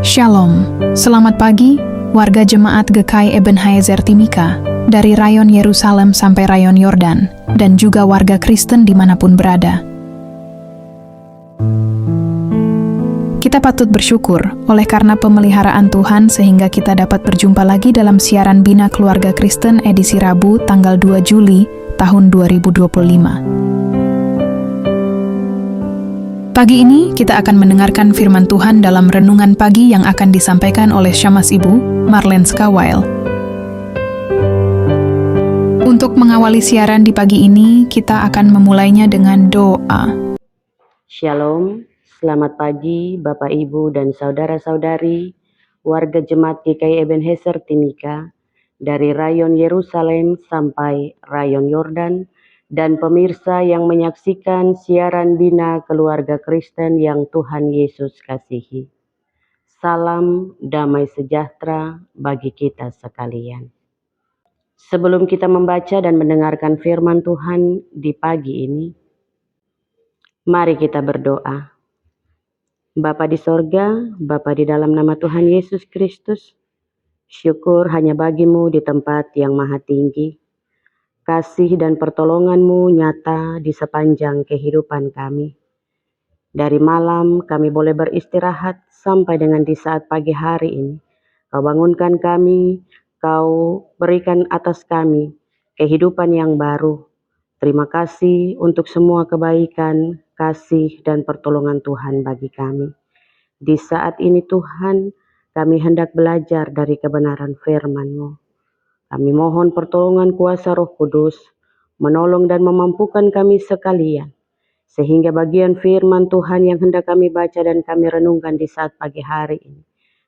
Shalom, selamat pagi, warga jemaat GKI Ebenezer Timika, dari rayon Yerusalem sampai rayon Yordan, dan juga warga Kristen dimanapun berada. Kita patut bersyukur oleh karena pemeliharaan Tuhan sehingga kita dapat berjumpa lagi dalam siaran Bina Keluarga Kristen edisi Rabu tanggal 2 Juli tahun 2025. Pagi ini kita akan mendengarkan firman Tuhan dalam renungan pagi yang akan disampaikan oleh Syammas Ibu, Marlenska Weil. Untuk mengawali siaran di pagi ini, kita akan memulainya dengan doa. Shalom, selamat pagi Bapak Ibu dan Saudara-saudari, warga jemaat GKI Ebenezer Timika, dari rayon Yerusalem sampai rayon Yordan, dan pemirsa yang menyaksikan siaran Bina Keluarga Kristen yang Tuhan Yesus kasihi. Salam damai sejahtera bagi kita sekalian. Sebelum kita membaca dan mendengarkan firman Tuhan di pagi ini, mari kita berdoa. Bapa di sorga, Bapa di dalam nama Tuhan Yesus Kristus, syukur hanya bagimu di tempat yang maha tinggi. Kasih dan pertolongan-Mu nyata di sepanjang kehidupan kami. Dari malam kami boleh beristirahat sampai dengan di saat pagi hari ini. Kau bangunkan kami, Kau berikan atas kami kehidupan yang baru. Terima kasih untuk semua kebaikan, kasih, dan pertolongan Tuhan bagi kami. Di saat ini Tuhan, kami hendak belajar dari kebenaran firman-Mu. Kami mohon pertolongan kuasa Roh Kudus, menolong dan memampukan kami sekalian, sehingga bagian firman Tuhan yang hendak kami baca dan kami renungkan di saat pagi hari ini,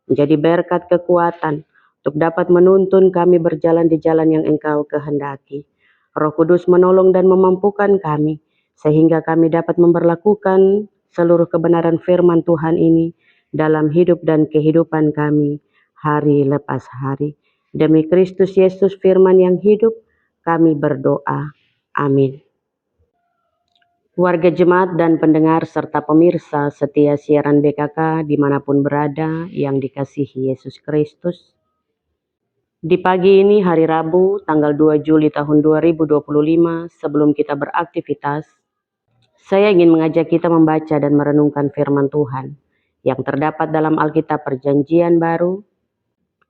menjadi berkat kekuatan untuk dapat menuntun kami berjalan di jalan yang Engkau kehendaki. Roh Kudus menolong dan memampukan kami, sehingga kami dapat memberlakukan seluruh kebenaran firman Tuhan ini dalam hidup dan kehidupan kami hari lepas hari. Demi Kristus Yesus firman yang hidup, kami berdoa. Amin. Warga jemaat dan pendengar serta pemirsa setia siaran BKK dimanapun berada yang dikasihi Yesus Kristus. Di pagi ini hari Rabu tanggal 2 Juli tahun 2025, sebelum kita beraktivitas, saya ingin mengajak kita membaca dan merenungkan firman Tuhan yang terdapat dalam Alkitab Perjanjian Baru,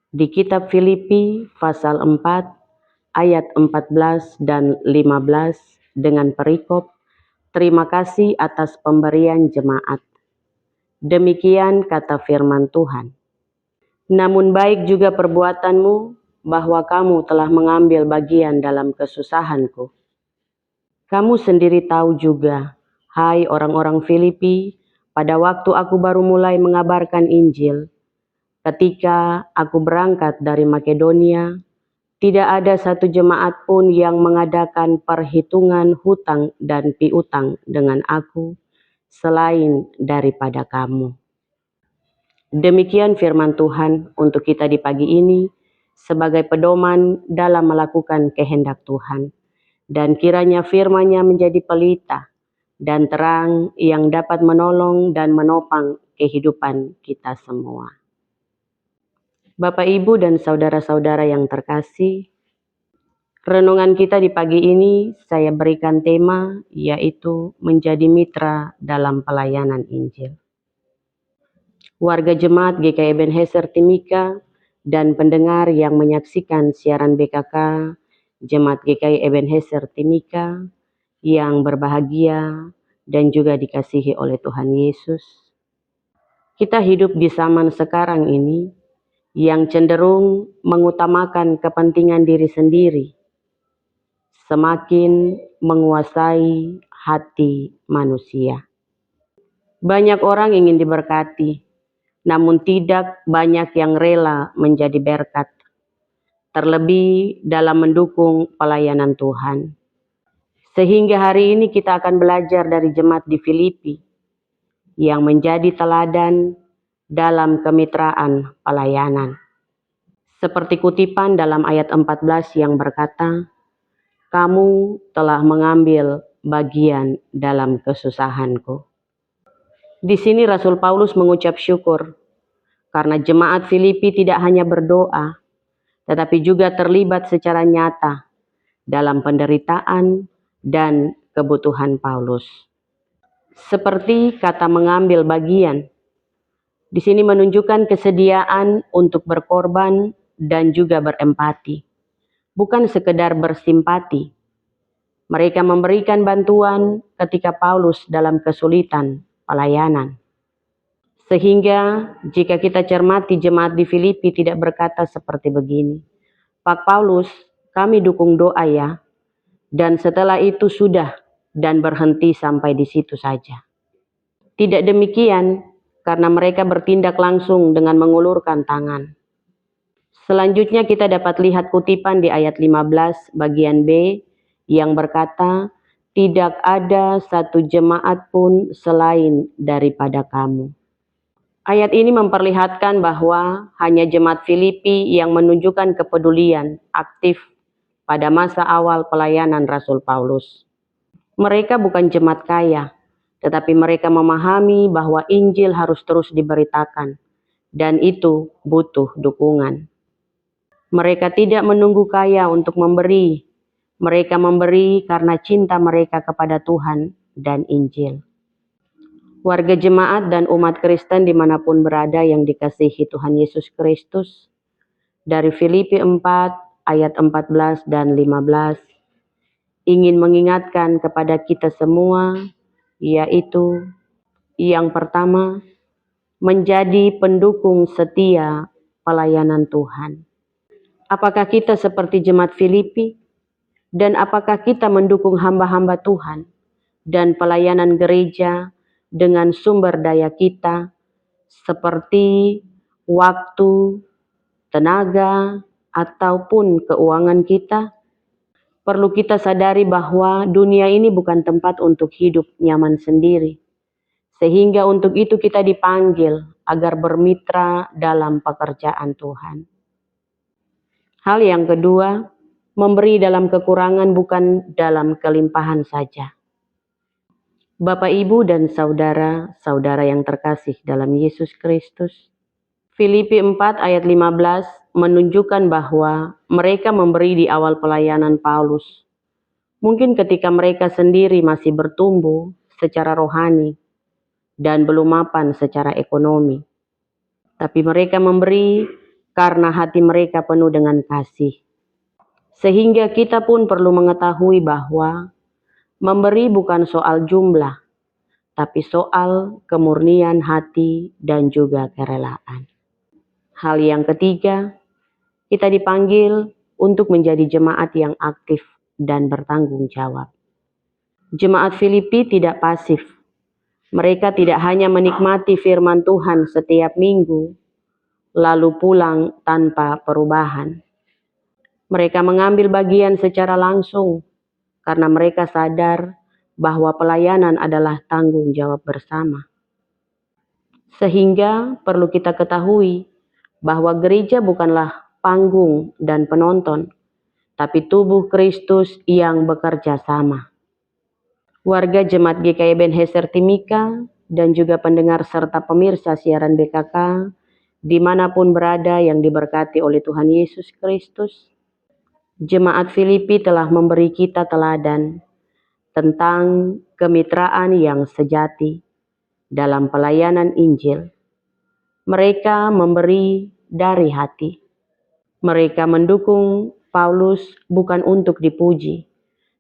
di kitab Filipi pasal 4 ayat 14 dan 15 dengan perikop, terima kasih atas pemberian jemaat. Demikian kata firman Tuhan. Namun baik juga perbuatanmu bahwa kamu telah mengambil bagian dalam kesusahanku. Kamu sendiri tahu juga, hai orang-orang Filipi, pada waktu aku baru mulai mengabarkan Injil, ketika aku berangkat dari Makedonia, tidak ada satu jemaat pun yang mengadakan perhitungan hutang dan piutang dengan aku selain daripada kamu. Demikian firman Tuhan untuk kita di pagi ini sebagai pedoman dalam melakukan kehendak Tuhan. Dan kiranya firman-Nya menjadi pelita dan terang yang dapat menolong dan menopang kehidupan kita semua. Bapak, Ibu, dan saudara-saudara yang terkasih, renungan kita di pagi ini saya berikan tema yaitu menjadi mitra dalam pelayanan Injil. Warga jemaat GKI Ebenezer Timika dan pendengar yang menyaksikan siaran BKK Jemaat GKI Ebenezer Timika yang berbahagia dan juga dikasihi oleh Tuhan Yesus. Kita hidup di zaman sekarang ini yang cenderung mengutamakan kepentingan diri sendiri, semakin menguasai hati manusia. Banyak orang ingin diberkati, namun tidak banyak yang rela menjadi berkat, terlebih dalam mendukung pelayanan Tuhan. Sehingga hari ini kita akan belajar dari jemaat di Filipi yang menjadi teladan dalam kemitraan pelayanan. Seperti kutipan dalam ayat 14 yang berkata, kamu telah mengambil bagian dalam kesusahanku. Di sini Rasul Paulus mengucap syukur karena jemaat Filipi tidak hanya berdoa, tetapi juga terlibat secara nyata dalam penderitaan dan kebutuhan Paulus. Seperti kata mengambil bagian, di sini menunjukkan kesediaan untuk berkorban dan juga berempati, bukan sekedar bersimpati. Mereka memberikan bantuan ketika Paulus dalam kesulitan pelayanan. Sehingga jika kita cermati jemaat di Filipi tidak berkata seperti begini, Pak Paulus, kami dukung doa ya, dan setelah itu sudah dan berhenti sampai di situ saja. Tidak demikian, karena mereka bertindak langsung dengan mengulurkan tangan. Selanjutnya kita dapat lihat kutipan di ayat 15 bagian B yang berkata, tidak ada satu jemaat pun selain daripada kamu. Ayat ini memperlihatkan bahwa hanya jemaat Filipi yang menunjukkan kepedulian aktif pada masa awal pelayanan Rasul Paulus. Mereka bukan jemaat kaya, tetapi mereka memahami bahwa Injil harus terus diberitakan, dan itu butuh dukungan. Mereka tidak menunggu kaya untuk memberi. Mereka memberi karena cinta mereka kepada Tuhan dan Injil. Warga jemaat dan umat Kristen dimanapun berada yang dikasihi Tuhan Yesus Kristus, dari Filipi 4 ayat 14 dan 15, ingin mengingatkan kepada kita semua, yaitu yang pertama, menjadi pendukung setia pelayanan Tuhan. Apakah kita seperti jemaat Filipi? Dan apakah kita mendukung hamba-hamba Tuhan dan pelayanan gereja dengan sumber daya kita seperti waktu, tenaga, ataupun keuangan kita? Perlu kita sadari bahwa dunia ini bukan tempat untuk hidup nyaman sendiri. Sehingga untuk itu kita dipanggil agar bermitra dalam pekerjaan Tuhan. Hal yang kedua, memberi dalam kekurangan bukan dalam kelimpahan saja. Bapak, Ibu, dan saudara-saudara yang terkasih dalam Yesus Kristus, Filipi 4 ayat 15 menunjukkan bahwa mereka memberi di awal pelayanan Paulus. Mungkin ketika mereka sendiri masih bertumbuh secara rohani dan belum mapan secara ekonomi. Tapi mereka memberi karena hati mereka penuh dengan kasih. Sehingga kita pun perlu mengetahui bahwa memberi bukan soal jumlah, tapi soal kemurnian hati dan juga kerelaan. Hal yang ketiga, kita dipanggil untuk menjadi jemaat yang aktif dan bertanggung jawab. Jemaat Filipi tidak pasif. Mereka tidak hanya menikmati firman Tuhan setiap minggu, lalu pulang tanpa perubahan. Mereka mengambil bagian secara langsung karena mereka sadar bahwa pelayanan adalah tanggung jawab bersama. Sehingga perlu kita ketahui bahwa gereja bukanlah panggung dan penonton, tapi tubuh Kristus yang bekerja sama. Warga jemaat GKI Ebenezer Timika dan juga pendengar serta pemirsa siaran BKK dimanapun berada yang diberkati oleh Tuhan Yesus Kristus, jemaat Filipi telah memberi kita teladan tentang kemitraan yang sejati dalam pelayanan Injil. Mereka memberi dari hati. Mereka mendukung Paulus bukan untuk dipuji,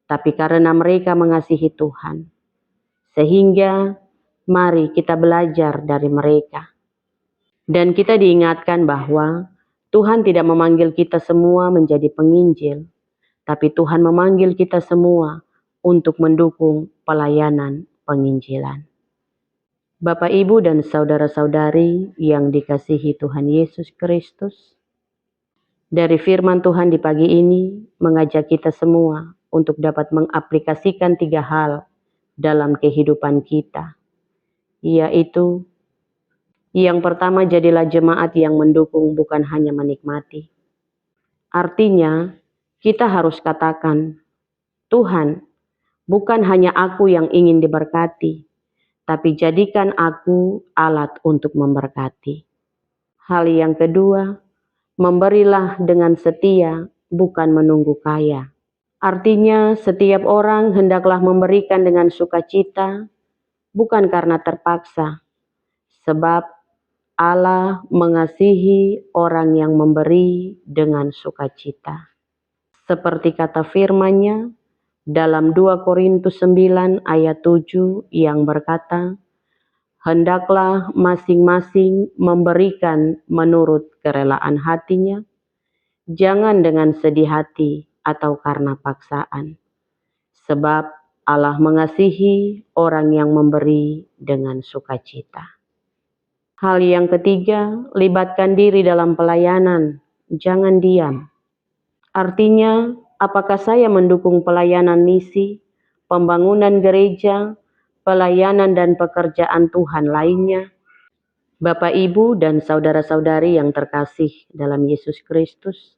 tapi karena mereka mengasihi Tuhan. Sehingga mari kita belajar dari mereka. Dan kita diingatkan bahwa Tuhan tidak memanggil kita semua menjadi penginjil, tapi Tuhan memanggil kita semua untuk mendukung pelayanan penginjilan. Bapak, Ibu, dan saudara-saudari yang dikasihi Tuhan Yesus Kristus, dari firman Tuhan di pagi ini mengajak kita semua untuk dapat mengaplikasikan 3 hal dalam kehidupan kita, yaitu yang pertama, jadilah jemaat yang mendukung bukan hanya menikmati. Artinya, kita harus katakan, Tuhan, bukan hanya aku yang ingin diberkati, tapi jadikan aku alat untuk memberkati. Hal yang kedua, memberilah dengan setia, bukan menunggu kaya. Artinya, setiap orang hendaklah memberikan dengan sukacita, bukan karena terpaksa, sebab Allah mengasihi orang yang memberi dengan sukacita. Seperti kata firman-Nya dalam 2 Korintus 9 ayat 7 yang berkata, hendaklah masing-masing memberikan menurut kerelaan hatinya, jangan dengan sedih hati atau karena paksaan. Sebab Allah mengasihi orang yang memberi dengan sukacita. Hal yang ketiga, libatkan diri dalam pelayanan, jangan diam. Artinya, apakah saya mendukung pelayanan misi, pembangunan gereja, pelayanan dan pekerjaan Tuhan lainnya? Bapak, Ibu, dan saudara-saudari yang terkasih dalam Yesus Kristus,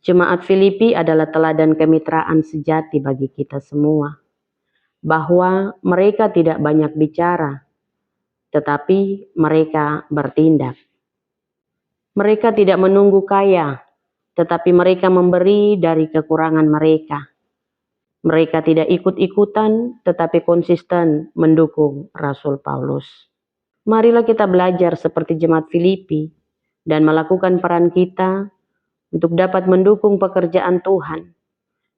Jemaat Filipi adalah teladan kemitraan sejati bagi kita semua, bahwa mereka tidak banyak bicara, tetapi mereka bertindak. Mereka tidak menunggu kaya, tetapi mereka memberi dari kekurangan mereka. Mereka tidak ikut-ikutan, tetapi konsisten mendukung Rasul Paulus. Marilah kita belajar seperti jemaat Filipi dan melakukan peran kita untuk dapat mendukung pekerjaan Tuhan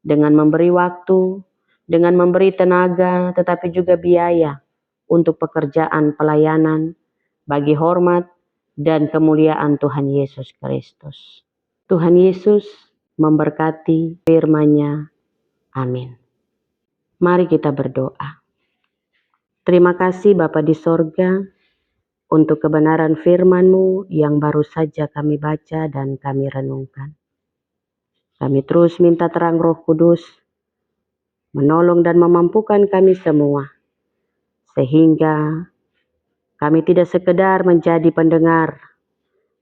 dengan memberi waktu, dengan memberi tenaga, tetapi juga biaya untuk pekerjaan pelayanan bagi hormat dan kemuliaan Tuhan Yesus Kristus. Tuhan Yesus memberkati firman-Nya. Amin. Mari kita berdoa. Terima kasih Bapa di sorga untuk kebenaran firman-Mu yang baru saja kami baca dan kami renungkan. Kami terus minta terang Roh Kudus menolong dan memampukan kami semua, sehingga kami tidak sekedar menjadi pendengar,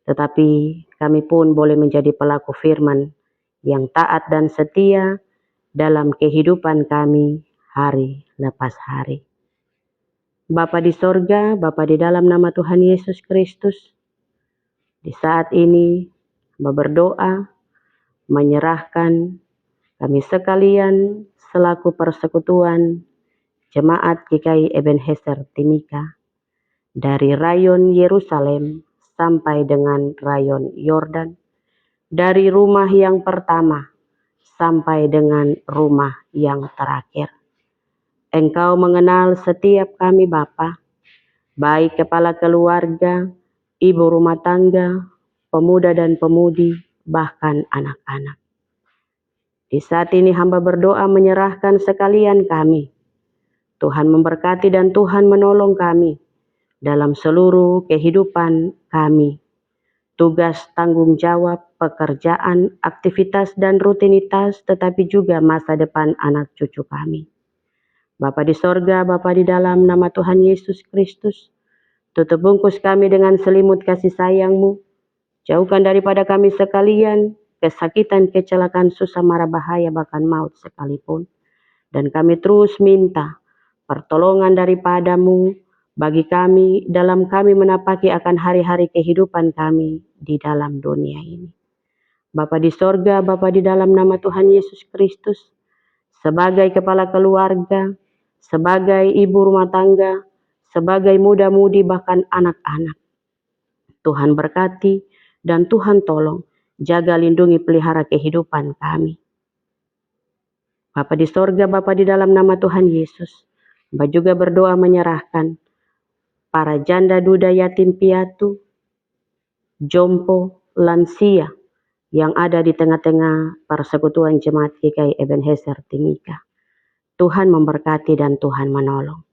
tetapi kami pun boleh menjadi pelaku firman yang taat dan setia dalam kehidupan kami hari lepas hari. Bapa di sorga, Bapa di dalam nama Tuhan Yesus Kristus, di saat ini Hamba berdoa, menyerahkan kami sekalian selaku persekutuan Jemaat GKI Ebenezer Timika dari rayon Yerusalem sampai dengan rayon Yordan, dari rumah yang pertama sampai dengan rumah yang terakhir. Engkau mengenal setiap kami Bapa, baik kepala keluarga, ibu rumah tangga, pemuda dan pemudi, bahkan anak-anak. Di saat ini hamba berdoa menyerahkan sekalian kami. Tuhan memberkati dan Tuhan menolong kami dalam seluruh kehidupan kami. Tugas, tanggung jawab, pekerjaan, aktivitas dan rutinitas, tetapi juga masa depan anak cucu kami. Bapa di sorga, Bapa di dalam nama Tuhan Yesus Kristus, tutup bungkus kami dengan selimut kasih sayang-Mu. Jauhkan daripada kami sekalian kesakitan, kecelakaan, susah, mara, bahaya, bahkan maut sekalipun. Dan kami terus minta pertolongan daripada-Mu bagi kami dalam kami menapaki akan hari-hari kehidupan kami di dalam dunia ini. Bapa di sorga, Bapa di dalam nama Tuhan Yesus Kristus, sebagai kepala keluarga, sebagai ibu rumah tangga, sebagai muda-mudi bahkan anak-anak, Tuhan berkati dan Tuhan tolong, jaga, lindungi, pelihara kehidupan kami. Bapa di sorga, Bapa di dalam nama Tuhan Yesus, Hamba juga berdoa menyerahkan para janda, duda, yatim piatu, jompo, lansia yang ada di tengah-tengah persekutuan Jemaat GKI Ebenezer Timika. Tuhan memberkati dan Tuhan menolong.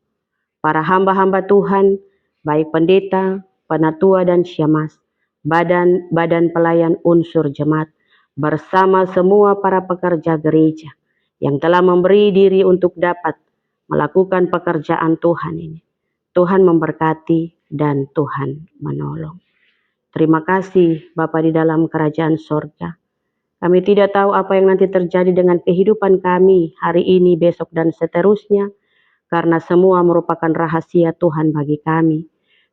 Para hamba-hamba Tuhan, baik pendeta, penatua dan syemasi, badan pelayan unsur jemaat, bersama semua para pekerja gereja yang telah memberi diri untuk dapat melakukan pekerjaan Tuhan ini. Tuhan memberkati dan Tuhan menolong. Terima kasih Bapa di dalam kerajaan sorga. Kami tidak tahu apa yang nanti terjadi dengan kehidupan kami hari ini, besok dan seterusnya, karena semua merupakan rahasia Tuhan bagi kami.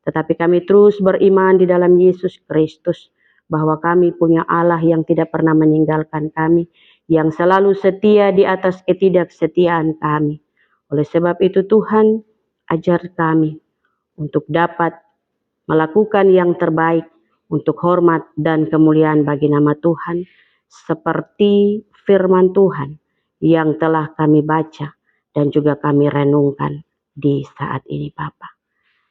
tetapi kami terus beriman di dalam Yesus Kristus, bahwa kami punya Allah yang tidak pernah meninggalkan kami, yang selalu setia di atas ketidaksetiaan kami. Oleh sebab itu Tuhan, ajar kami untuk dapat melakukan yang terbaik untuk hormat dan kemuliaan bagi nama Tuhan, seperti firman Tuhan yang telah kami baca dan juga kami renungkan di saat ini Bapa.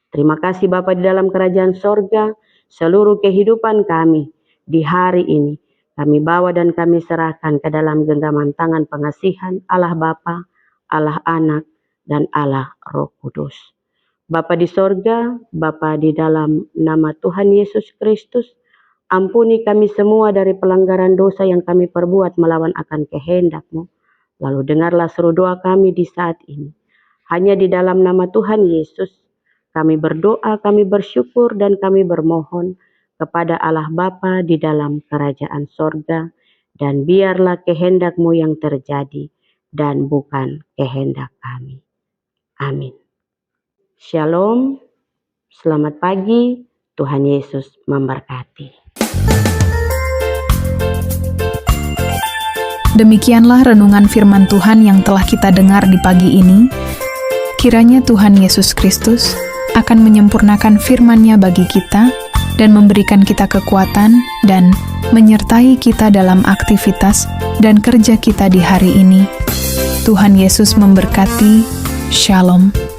Terima kasih Bapa di dalam kerajaan sorga, seluruh kehidupan kami di hari ini kami bawa dan kami serahkan ke dalam genggaman tangan pengasihan Allah Bapa, Allah Anak, dan Allah Roh Kudus. Bapa di sorga, Bapa di dalam nama Tuhan Yesus Kristus, ampuni kami semua dari pelanggaran dosa yang kami perbuat melawan akan kehendak-Mu. Lalu dengarlah seru doa kami di saat ini. Hanya di dalam nama Tuhan Yesus, kami berdoa, kami bersyukur, dan kami bermohon kepada Allah Bapa di dalam kerajaan sorga, dan biarlah kehendak-Mu yang terjadi, dan bukan kehendak kami. Amin. Shalom, selamat pagi, Tuhan Yesus memberkati. Demikianlah renungan firman Tuhan yang telah kita dengar di pagi ini. Kiranya Tuhan Yesus Kristus akan menyempurnakan firman-Nya bagi kita dan memberikan kita kekuatan dan menyertai kita dalam aktivitas dan kerja kita di hari ini. Tuhan Yesus memberkati. Shalom.